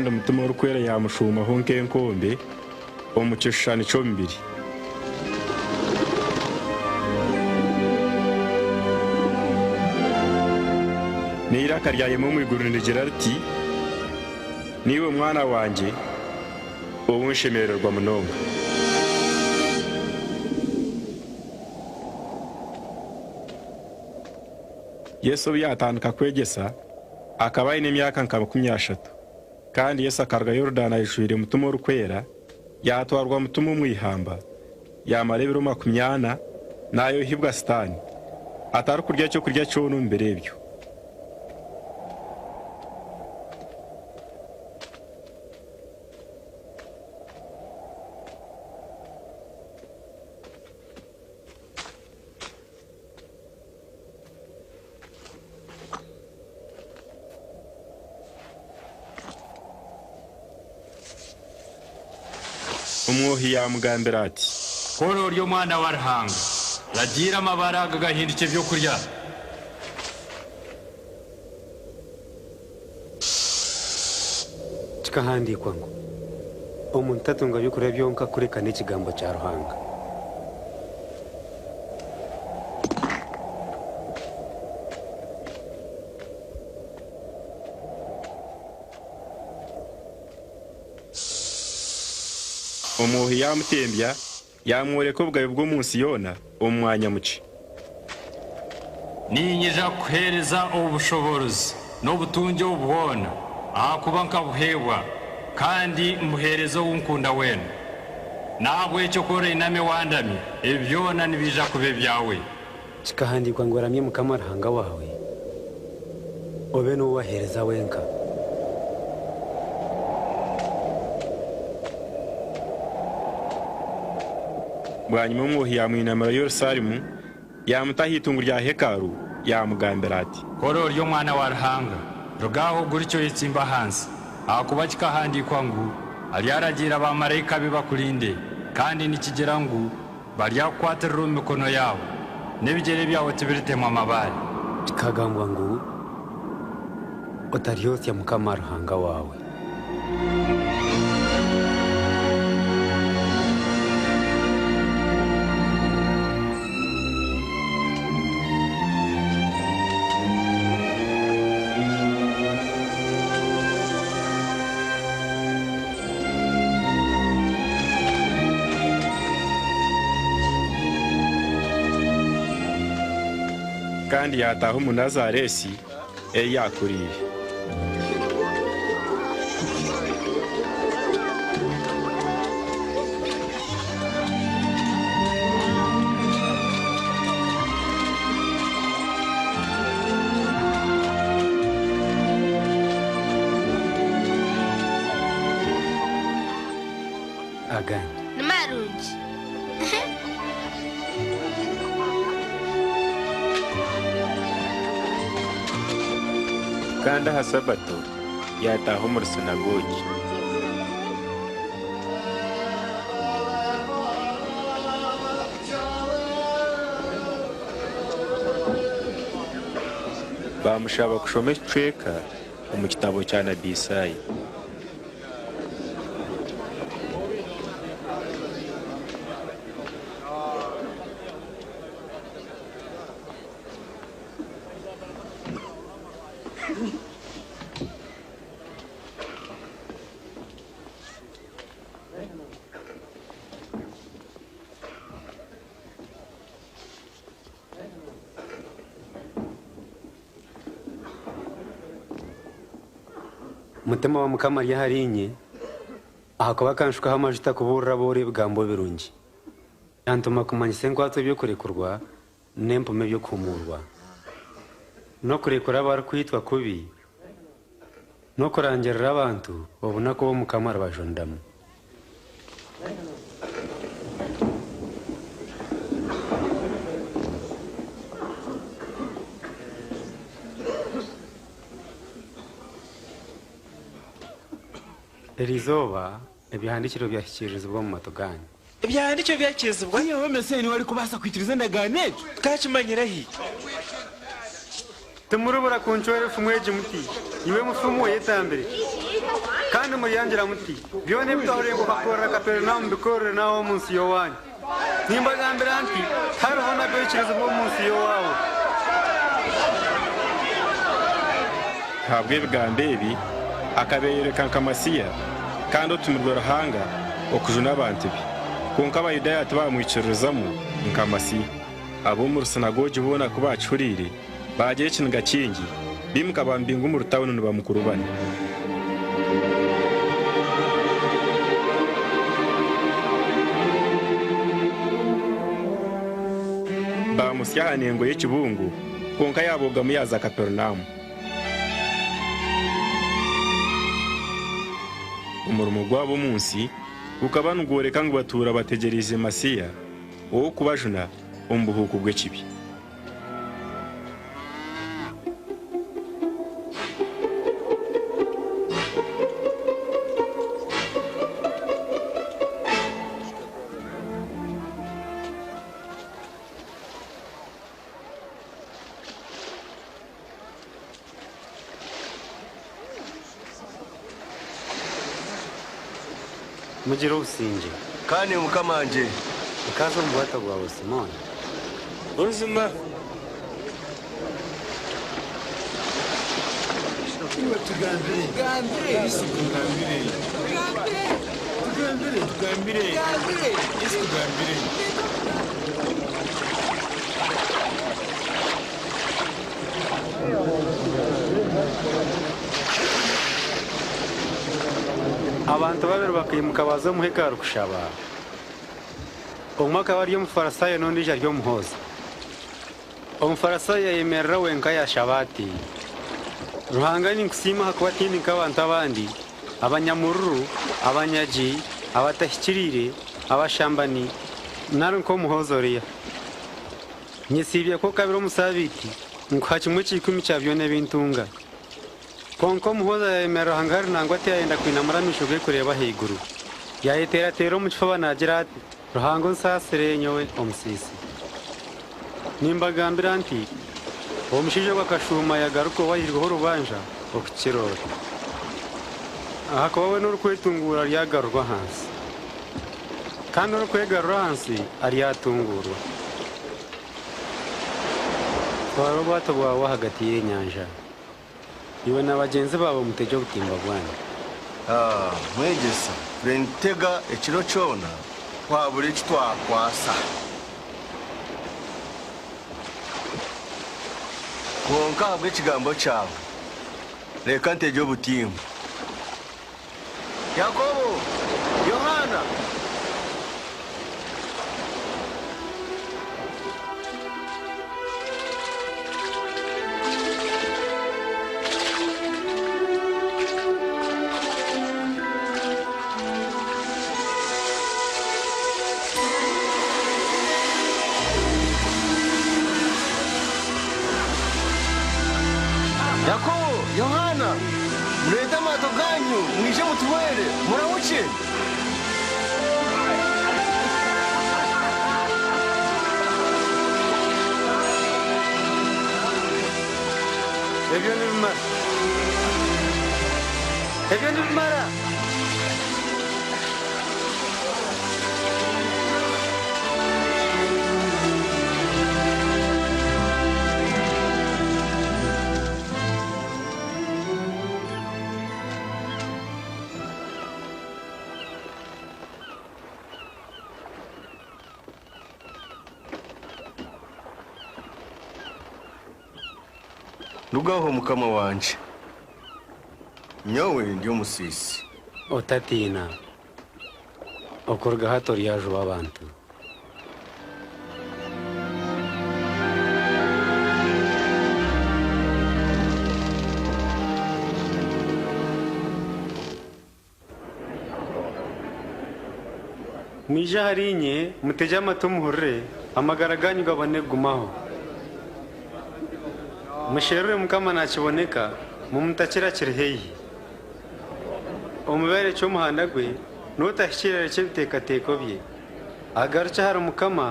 kandi umutima w'urukwera yamushuma honke nkombe omukishani chombiri Niraka ryayemo mu iguru rigira riti niwe mwana wanje ubunshemererwa munonga Yesu byatandika kwegesa akabaye n'imyaka nka 30 kandi Yesu akarga Yorodani ayishwire mutumo w'urukwera yatwarwa mutumo mwihamba yamarebero 80 nayo hibwa Sitani atari kurya cyo kurya cyo numbere byo Umuhi yamugambira ati Koro ryo mwana wa Ruhanga ragira amabara gahindike byo kurya Kikahandikwa ngo umuntu atunga byo byonka kurekana ikigambo cya Ruhanga Umuhi yamutembya yamworeka ubwayo bwo munsi yona umwanya muci Ninyija kuhereza ubushobozi n'obutunje ubwona akuba nkabuhewa kandi muherezo w'unkunda wena nabwe cyo kore iname wandami ebyona nibija kube byawe Kikahandikwa ngo ramye Mukama Ruhanga wawe obe no wahereza wenka Bwanyuma umuhi yamwinamira Yerusalemu yamutahitungu rya hekaru yamugambira ati Koro ryo mwana wa Ruhanga rugaho guricyo yitsimba hansi akuba kikahandikwa ngo aliyaragira abamarayika be bakurinde kandi nikigera ngo baryakwatira imikono yabo n'ibigere byawe tibiritemwa amabare Kikagambwa ngo otaryosya Mukama Ruhanga wawe kandi yataha umunazaresi yakuriye Agani Namaruji kandi hasabato yataha mu sinagogi bamushaba kushoma icweka mu kitabo cya Nabii Isaya Mutima wa Mukama yaharinye akaba kanshukaho amajuta kuburira bore bwambo birungi yantuma kumanyise ngwato byo kurekurwa nempume byo kumurwa no kurekura bar kwitwa kubi no kurangerera abantu babona ko Mukama arabajondamu Elizoba ebihandikiro byashyikirizwa mu matogani ibyandikiro byakirizwa niyo meseni wari kubasa kwitiriza ndaganejo twakimanyirahi tumurubura kunchwere fumweje muti iwe mufumu yetambere kandi muriyangira muti byone bitahore ngo bakora Kaperinaumu bikorere naho munsi yo wanyu nimba gambira anti hariho na bekerezo bo munsi yo wabo ntabwo ibigambo ibi akabereka nkamasiya kandi utumirwa ruhanga okujuna abantu be konka abayudaya tubamwicerezamo nkamasiya abo mu rusinagogi ubona ko bacurire bagiye ikintu kingi bimuka bambinga mu rutabo none bamukurubane bamusyahaniye ngo y'ikibungu konka yaboga muyaza Kaperinaumu umurimo gwabo munsi ukabanugoreka ngo batura bategereze masiya wo kubajuna umbuhuko bw'ekibi mugira ubusinge kandi mukamanje ikaze mu bwata bwawe Simoni ubuzima abantu babiri bakimuka baza mu hekaru kushaba umwe akaba ari umufarisayo n'undi ije ari umuhoza umufarisayo yemerera wenka ya shabati ruhanga ni kusima hakuba tindi nk'abantu abandi abanyamururu abanyaji abatashyikirire abashambani nari nko muhozoriya nyisibye ko kabiri umusabiti ngo hakimwe cy'ikumi cya byone bintunga konko muhoza yemera hangari nangwa ati yenda kwinamura mishuge kureba higuru yayitera tero mu kifa banagira ati ruhango nsasire nyowe omusisi nimbagambira nti uwo mushije wakashuma yagaruko wahirwaho rubanja okukirora aha kuba we n'urukwitungura ryagarurwa hansi kandi urukwegarura hansi aryatungurwa twari ubwato bwawe hagati y'inyanja iwe na bagenzi babo muteje butimba bwanyu mwegesa rentega ekiro cyona twabura iki twakwasa konka habwe ikigambo cyawe reka nteje ubutimba Yakobo Yohana Yakobo Yohana murete amato ganyu mwije mutubere muramuke ebyo nibimara Rugaho mukama wanje nyowe ndi umusisi otatina okorga hato ryaje abantu mwije harinye muteje amato muhurre amagara ganyu gabone gumaho musherure mukama nakiboneka mumutakira kireheyi omubere cyo muhandagwe nutashyikirira cyo bitekateko bye agaruca hari mukama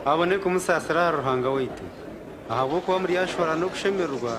abone kumusasira ruhanga witu ahabwo kuba muri yashobora no gushemerwa